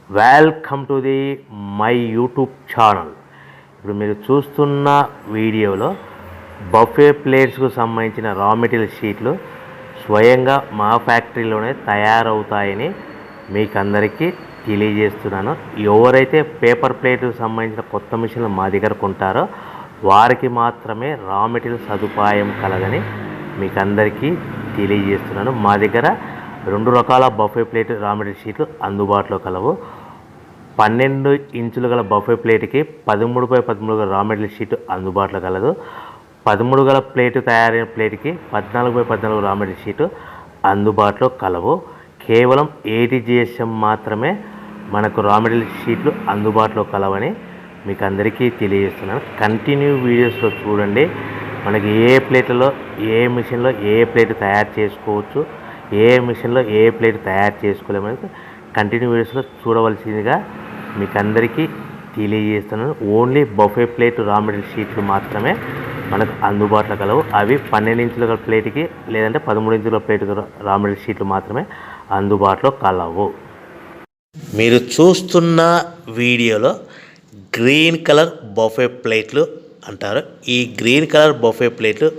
Welcome to the my YouTube channel. ఇప్పుడు మీరు చూస్తున్న వీడియోలో బఫే ప్లేట్స్కు సంబంధించిన రా మెటీరియల్ షీట్లు స్వయంగా మా ఫ్యాక్టరీలోనే తయారవుతాయని మీకు అందరికీ తెలియజేస్తున్నాను. ఎవరైతే పేపర్ ప్లేట్కు సంబంధించిన కొత్త మిషన్లు మా దగ్గర కొంటారో వారికి మాత్రమే రా మెటీరియల్ సదుపాయం కలగని మీకు అందరికీ తెలియజేస్తున్నాను. మా దగ్గర 2 రకాల బఫే ప్లేట్ రా మెటీరియల్ షీట్లు అందుబాటులో కలవు. 12 ఇంచుల గల బఫే ప్లేట్కి 13x13 గల రా మెటీరియల్ షీట్ అందుబాటులో కలదు. 13 గల ప్లేటు తయారైన ప్లేట్కి 14x14 రా మెటీరియల్ షీటు అందుబాటులో కలవు. కేవలం 80 GSM మాత్రమే మనకు రా మెటీరియల్ షీట్లు అందుబాటులో కలవని మీకు అందరికీ తెలియజేస్తున్నాను. కంటిన్యూ వీడియోస్లో చూడండి. మనకి ఏ ప్లేట్లలో ఏ మిషన్లో ఏ ప్లేట్ తయారు చేసుకోవచ్చు, ఏ మిషన్లో ఏ ప్లేట్ తయారు చేసుకోలేమని కంటిన్యూ వీడియోస్లో చూడవలసిందిగా మీకు అందరికీ తెలియజేస్తున్నాను. Only buffet plate raw material షీట్లు మాత్రమే మనకు అందుబాటులో కలవు. అవి 12 ఇంచుల ప్లేట్కి లేదంటే 13 ఇంచుల ప్లేట్ రా మెటీరియల్ షీట్లు మాత్రమే అందుబాటులో కలవు. మీరు చూస్తున్న వీడియోలో గ్రీన్ కలర్ బఫే ప్లేట్లు అంటారు. ఈ గ్రీన్ కలర్ బఫే ప్లేట్లు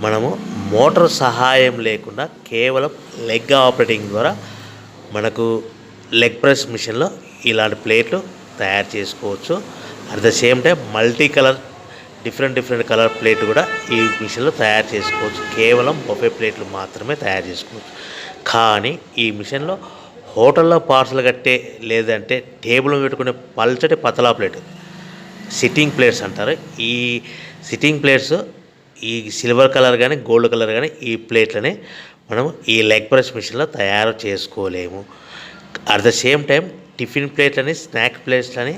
మనము మోటార్ సహాయం లేకుండా కేవలం లెగ్ ఆపరేటింగ్ ద్వారా మనకు లెగ్ ప్రెస్ మిషన్లో ఇలాంటి ప్లేట్లు తయారు చేసుకోవచ్చు. At the same time multi colour different colour plate కూడా ఈ మిషన్లో తయారు చేసుకోవచ్చు. కేవలం బఫే ప్లేట్లు మాత్రమే తయారు చేసుకోవచ్చు. కానీ ఈ మిషన్లో హోటల్లో పార్సల్ కట్టే లేదంటే టేబుల్ పెట్టుకునే పల్చటి పతలా ప్లేట్ సిట్టింగ్ ప్లేట్స్ అంటారు. ఈ సిట్టింగ్ ప్లేట్స్ ఈ సిల్వర్ కలర్ కానీ గోల్డ్ కలర్ కానీ ఈ ప్లేట్లని మనం ఈ లెగ్ ప్రెస్ మిషన్లో తయారు చేసుకోలేము. At the same time tiffin ప్లేట్లని, స్నాక్ ప్లేట్లని,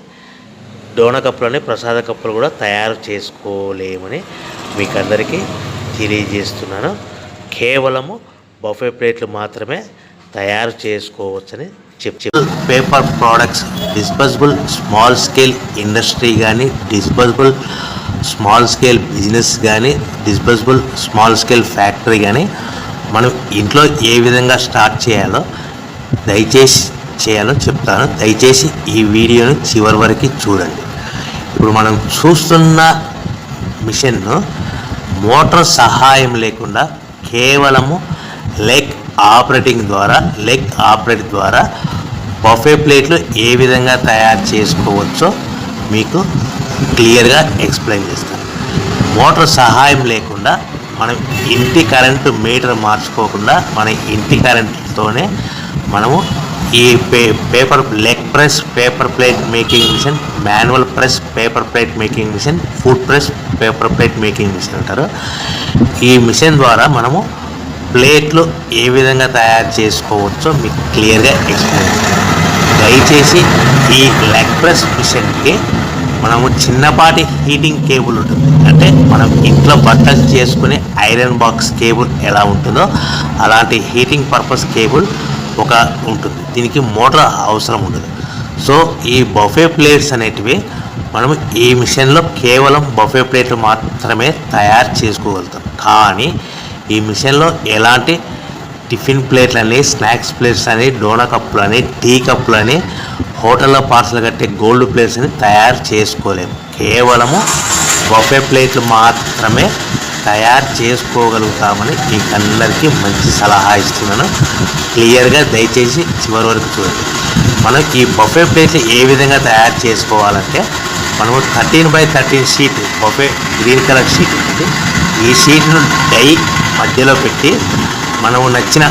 డోనా కప్పులని, ప్రసాద కప్పులు కూడా తయారు చేసుకోలేమని మీకు అందరికీ తెలియజేస్తున్నాను. కేవలము బఫే ప్లేట్లు మాత్రమే తయారు చేసుకోవచ్చని paper products disposable small scale industry కానీ, డిస్పోజబుల్ స్మాల్ స్కేల్ బిజినెస్ కానీ, డిస్పోజబుల్ స్మాల్ స్కేల్ ఫ్యాక్టరీ కానీ మనం ఇంట్లో ఏ విధంగా స్టార్ట్ చేయాలో చెప్తాను. దయచేసి ఈ వీడియోను చివరి వరకు చూడండి. ఇప్పుడు మనం చూస్తున్న మిషన్ను మోటార్ సహాయం లేకుండా కేవలము లెగ్ ఆపరేట్ ద్వారా బఫే ప్లేట్లు ఏ విధంగా తయారు చేసుకోవచ్చో మీకు క్లియర్గా ఎక్స్ప్లెయిన్ చేస్తాను. మోటార్ సహాయం లేకుండా మనం ఇంటి కరెంటు మీటర్ మార్చుకోకుండా మన ఇంటి కరెంటుతోనే మనము ఈ paper leg press paper plate making machine, manual press paper plate making machine, foot press paper plate making machine అంటారు. ఈ మిషన్ ద్వారా మనము ప్లేట్లు ఏ విధంగా తయారు చేసుకోవచ్చో మీకు క్లియర్గా ఎక్స్ప్లెయిన్ చేస్తాను. దయచేసి ఈ లెగ్ ప్రెస్ మిషన్కి మనము చిన్నపాటి హీటింగ్ కేబుల్ ఉంటుంది. అంటే మనం ఇంట్లో బట్టలు చేసుకునే ఐరన్ బాక్స్ కేబుల్ ఎలా ఉంటుందో అలాంటి హీటింగ్ పర్పస్ కేబుల్ ఒక ఉంటుంది. దీనికి మోటార్ అవసరం ఉండదు. సో ఈ బఫే ప్లేట్స్ అనేటివి మనం ఈ మిషన్లో కేవలం బఫే ప్లేట్లు మాత్రమే తయారు చేసుకోగలుగుతాం. కానీ ఈ మిషన్లో ఎలాంటి టిఫిన్ ప్లేట్లని, స్నాక్స్ ప్లేట్స్ అని, డోనా కప్పులని, టీ కప్పులని, హోటల్లో పార్సల్ కట్టే గోల్డ్ ప్లేట్స్ అని తయారు చేసుకోలేము. కేవలము బఫే ప్లేట్లు మాత్రమే తయారు చేసుకోగలుగుతామని మీకు అందరికీ మంచి సలహా ఇస్తున్నాను. క్లియర్గా దయచేసి చివరి వరకు చూడండి. మనం ఈ బఫే ప్లేట్లు ఏ విధంగా తయారు చేసుకోవాలంటే మనము 13x13 sheet buffet green colour sheet ఉంటుంది. ఈ షీట్ను డై మధ్యలో పెట్టి మనము నచ్చిన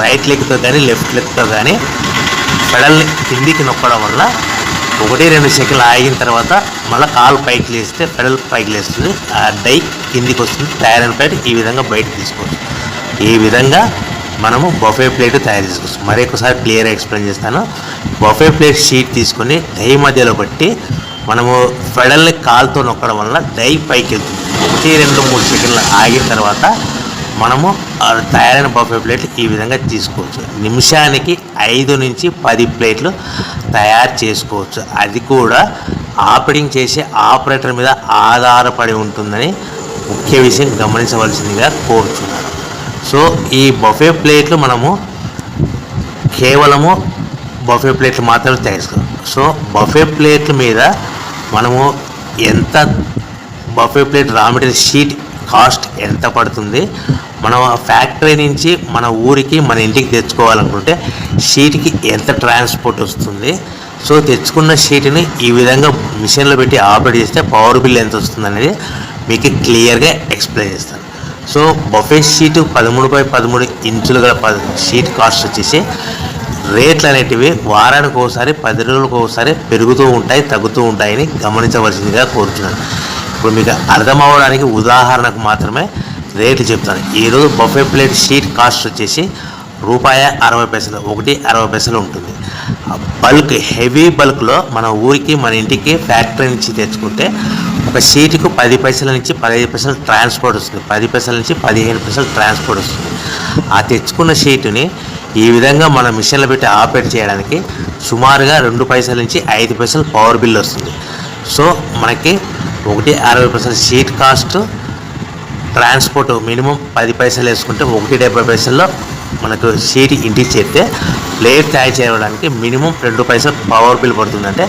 రైట్ లెగ్తో కానీ లెఫ్ట్ లెగ్తో కానీ పెడల్ని కిందికి నొక్కడం వల్ల 1-2 సెకండ్లు ఆగిన తర్వాత మళ్ళీ కాలు పైకి లేస్తే పెడల్ పైకి లేస్తుంది, ఆ డై కిందికి వస్తుంది. తయారైన ప్లేట్ ఈ విధంగా బయటకు తీసుకోవచ్చు. ఈ విధంగా మనము బఫే ప్లేట్ తయారు చేసుకోవచ్చు. మరొకసారి క్లియర్గా ఎక్స్ప్లెయిన్ చేస్తాను. బఫే ప్లేట్ షీట్ తీసుకొని డై మధ్యలో పెట్టి మనము పెడల్ని కాలుతో నొక్కడం వల్ల డై పైకి వెళ్తుంది. 1-2-3 సెకండ్లు ఆగిన తర్వాత మనము తయారైన బఫే ప్లేట్లు ఈ విధంగా తీసుకోవచ్చు. నిమిషానికి 5 నుంచి 10 ప్లేట్లు తయారు చేసుకోవచ్చు. అది కూడా ఆపరేటింగ్ చేసే ఆపరేటర్ మీద ఆధారపడి ఉంటుందని ముఖ్య విషయం గమనించవలసిందిగా కోరుతున్నాను. సో ఈ బఫే ప్లేట్లు మనము కేవలము బఫే ప్లేట్లు మాత్రమే తయారు చేసుకోవాలి. సో బఫే ప్లేట్ల మీద మనము ఎంత buffet plate raw material sheet cost ఎంత పడుతుంది, మనం ఫ్యాక్టరీ నుంచి మన ఊరికి మన ఇంటికి తెచ్చుకోవాలనుకుంటే షీట్కి ఎంత ట్రాన్స్పోర్ట్ వస్తుంది, సో తెచ్చుకున్న షీట్ని ఈ విధంగా మిషన్లో పెట్టి ఆపరేట్ చేస్తే పవర్ బిల్ ఎంత వస్తుంది అనేది మీకు క్లియర్గా ఎక్స్ప్లెయిన్ చేస్తాను. సో బఫే షీటు 13x13 ఇంచులు గల షీట్ కాస్ట్ వచ్చేసి రేట్లు అనేటివి వారానికి ఒకసారి 10 రోజులకు ఒకసారి పెరుగుతూ ఉంటాయి, తగ్గుతూ ఉంటాయని గమనించవలసిందిగా కోరుతున్నాను. ఇప్పుడు మీకు అర్థం అవ్వడానికి ఉదాహరణకు మాత్రమే రేట్లు చెప్తాను. ఈరోజు బఫే ప్లేట్ షీట్ కాస్ట్ వచ్చేసి ₹60 1.60 ఉంటుంది. బల్క్ హెవీ బల్క్లో మన ఊరికి మన ఇంటికి ఫ్యాక్టరీ నుంచి తెచ్చుకుంటే ఒక షీట్కు 10 పైసల నుంచి 15 పైసలు ట్రాన్స్పోర్ట్ వస్తుంది, 10 పైసల నుంచి 15 పైసలు ట్రాన్స్పోర్ట్ వస్తుంది. ఆ తెచ్చుకున్న షీటుని ఈ విధంగా మన మిషన్లో పెట్టి ఆపరేట్ చేయడానికి సుమారుగా 2 పైసల నుంచి 5 పైసలు పవర్ బిల్ వస్తుంది. సో మనకి 1.60 షీట్ కాస్ట్, ట్రాన్స్పోర్ట్ మినిమం 10 పైసలు వేసుకుంటే 1.70 మనకు షీట్ ఇంటికి చేస్తే ప్లేట్ తయారు చేయడానికి మినిమం 2 పైసలు పవర్ బిల్ పడుతుందంటే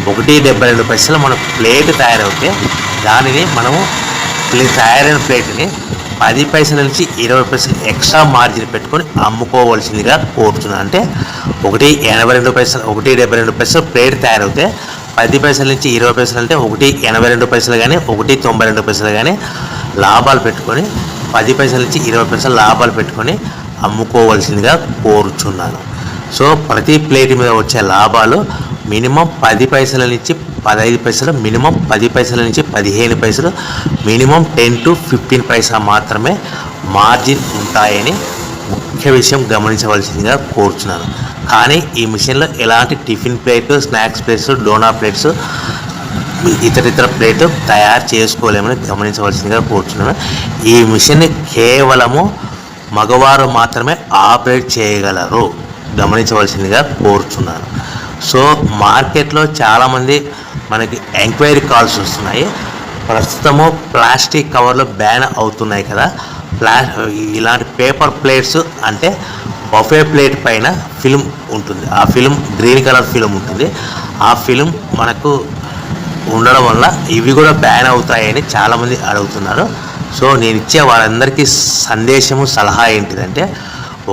1.72 మన ప్లేట్ తయారవుతే దానిని మనము తయారైన ప్లేట్ని 10 పైసల నుంచి 20 పైసలు ఎక్స్ట్రా మార్జిన్ పెట్టుకొని అమ్ముకోవాల్సిందిగా కోరుతున్నాను. అంటే 1.72 ప్లేట్ తయారవుతే 10 పైసల నుంచి 20 పైసలు అంటే 1.82 కానీ 1.92 కానీ లాభాలు పెట్టుకొని 10 పైసల నుంచి 20 పైసలు లాభాలు పెట్టుకొని అమ్ముకోవాల్సిందిగా కోరుచున్నాను. సో ప్రతి ప్లేట్ మీద వచ్చే లాభాలు మినిమం 10 పైసల నుంచి 15 పైసలు, మినిమం 10 పైసల నుంచి 15 పైసలు, మినిమం 10 to 15 పైసా మాత్రమే మార్జిన్ ఉంటాయని ముఖ్య విషయం గమనించవలసిందిగా కోరుచున్నాను. కానీ ఈ మిషన్లో ఎలాంటి టిఫిన్ ప్లేట్లు, స్నాక్స్ ప్లేట్స్, డోనా ప్లేట్స్, ఇతర ప్లేట్లు తయారు చేసుకోలేమని గమనించవలసిందిగా కోరుచున్నాను. ఈ మిషన్ని కేవలము మగవారు మాత్రమే ఆపరేట్ చేయగలరు, గమనించవలసిందిగా కోరుచున్నాను. సో మార్కెట్లో చాలామంది మనకి ఎంక్వైరీ కాల్స్ వస్తున్నాయి. ప్రస్తుతము ప్లాస్టిక్ కవర్లు బ్యాన్ అవుతున్నాయి కదా, ఇలాంటి పేపర్ ప్లేట్స్ అంటే బఫే ప్లేట్ పైన ఫిల్మ్ ఉంటుంది, ఆ ఫిల్మ్ గ్రీన్ కలర్ ఫిల్మ్ ఉంటుంది. ఆ ఫిల్మ్ మనకు ఉండడం వల్ల ఇవి కూడా బ్యాన్ అవుతాయని చాలామంది అడుగుతున్నారు. సో నేను ఇచ్చే వాళ్ళందరికీ సందేశము, సలహా ఏంటిదంటే,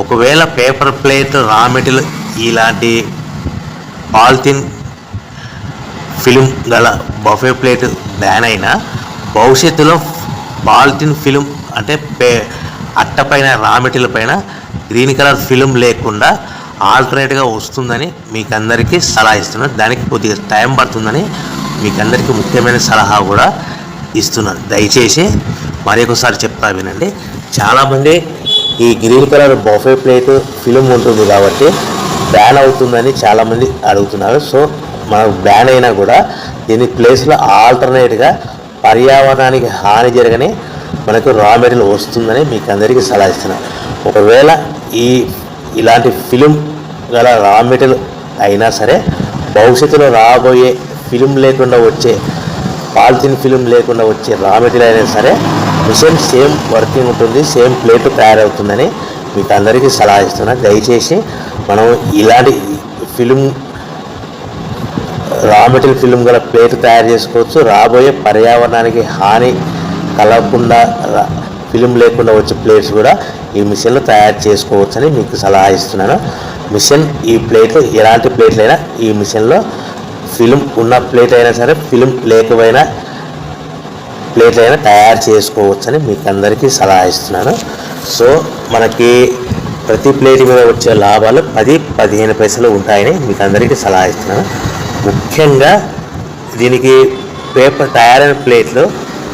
ఒకవేళ పేపర్ ప్లేట్ రా మెటీరియల్ ఇలాంటి పాలిథిన్ ఫిల్మ్ గల బఫే ప్లేట్ బ్యాన్ అయినా భవిష్యత్తులో పాలిథిన్ ఫిల్మ్ అంటే అట్టపైన రా మెటీరియల్ పైన గ్రీన్ కలర్ ఫిల్మ్ లేకుండా ఆల్టర్నేట్గా వస్తుందని మీకు అందరికీ సలహా ఇస్తున్నాను. దానికి కొద్దిగా టైం పడుతుందని మీకు అందరికీ ముఖ్యమైన సలహా కూడా ఇస్తున్నాను. దయచేసి మరొకసారి చెప్తా వినండి. చాలామంది ఈ green colour buffet plate film ఉంటుంది కాబట్టి బ్యాన్ అవుతుందని చాలామంది అడుగుతున్నారు. సో మనకు బ్యాన్ అయినా కూడా దీని ప్లేస్లో ఆల్టర్నేట్గా పర్యావరణానికి హాని జరగని మనకు రా మెటీరియల్ వస్తుందని మీకు అందరికీ సలహా ఇస్తున్నాను. ఒకవేళ ఇలాంటి ఫిలిం గల రా మెటీరియల్ అయినా సరే భవిష్యత్తులో రాబోయే ఫిలిం లేకుండా వచ్చే పాలిథిన్ ఫిలిం లేకుండా వచ్చే రా మెటీరియల్ అయినా సరే మిషన్ సేమ్ వర్కింగ్ ఉంటుంది, సేమ్ ప్లేట్ తయారవుతుందని మీకు అందరికీ సలహా ఇస్తున్నాను. దయచేసి మనం ఇలాంటి ఫిలిం రా మెటీరియల్ ఫిలిం గల ప్లేట్ తయారు చేసుకోవచ్చు. రాబోయే పర్యావరణానికి హాని కలగకుండా ఫిలిం లేకుండా వచ్చే ప్లేట్స్ కూడా ఈ మిషన్లో తయారు చేసుకోవచ్చని మీకు సలహా ఇస్తున్నాను. మిషన్ ఈ ప్లేట్లు ఎలాంటి ప్లేట్లైనా ఈ మిషన్లో ఫిలిం ఉన్న ప్లేట్ అయినా సరే ఫిలిం లేకపోయినా ప్లేట్లైనా తయారు చేసుకోవచ్చని మీకు అందరికీ సలహా ఇస్తున్నాను. సో మనకి ప్రతి ప్లేట్ మీద వచ్చే లాభాలు 10-15 పైసలు ఉంటాయని మీకు అందరికీ సలహా ఇస్తున్నాను. ముఖ్యంగా దీనికి పేపర్ తయారైన ప్లేట్లు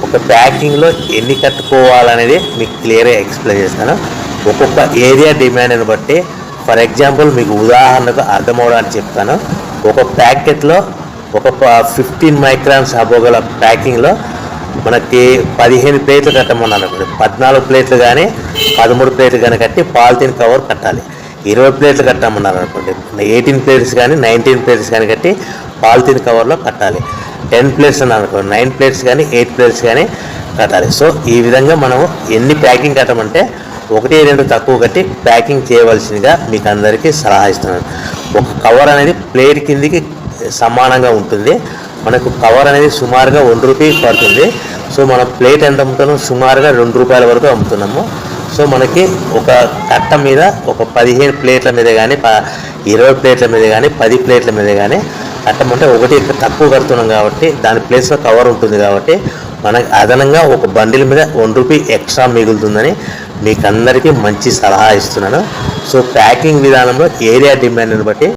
ఒక ప్యాకింగ్లో ఎన్ని కట్టుకోవాలనేది మీకు క్లియర్గా ఎక్స్ప్లెయిన్ చేస్తాను. ఒక్కొక్క ఏరియా డిమాండ్ని బట్టి ఫర్ ఎగ్జాంపుల్ మీకు ఉదాహరణకు అర్థమవడానికి చెప్తాను. ఒక ప్యాకెట్లో ఒక 15 మైక్రాన్స్ అబోగల ప్యాకింగ్లో మనకి 15 ప్లేట్లు కట్టమన్నాను. 14 ప్లేట్లు కానీ 13 ప్లేట్లు కానీ కట్టి పాలిథిన్ కవర్ కట్టాలి. 20 ప్లేట్లు కట్టమన్నారు అనుకోండి, 18 ప్లేట్స్ కానీ 19 ప్లేట్స్ కానీ కట్టి పాలిథిన్ కవర్లో కట్టాలి. 10 ప్లేట్స్ అని అనుకో 9 ప్లేట్స్ కానీ 8 ప్లేట్స్ కానీ కట్టాలి. సో ఈ విధంగా మనము ఎన్ని ప్యాకింగ్ కట్టమంటే ఒకటి రెండు తక్కువ కట్టి ప్యాకింగ్ చేయవలసిందిగా మీకు అందరికీ సలహా ఇస్తున్నాను. ఒక కవర్ అనేది ప్లేట్ కిందికి సమానంగా ఉంటుంది. మనకు కవర్ అనేది సుమారుగా ₹1 పడుతుంది. సో మన ప్లేట్ ఎంత అమ్ముతున్నాం, సుమారుగా ₹2 వరకు అమ్ముతున్నాము. సో మనకి ఒక కట్ట మీద ఒక 15 ప్లేట్ల మీద కానీ 20 ప్లేట్ల మీద కానీ 10 ప్లేట్ల మీద కానీ కట్టమంటే ఒకటి తక్కువ కడుతున్నాం కాబట్టి దాని ప్లేస్లో కవర్ ఉంటుంది కాబట్టి మనకి అదనంగా ఒక బండిల్ మీద ₹1 ఎక్స్ట్రా మిగులుతుందని మీకు అందరికీ మంచి సలహా ఇస్తున్నాను. సో ప్యాకింగ్ విధానంలో ఏరియా డిమాండ్ని బట్టి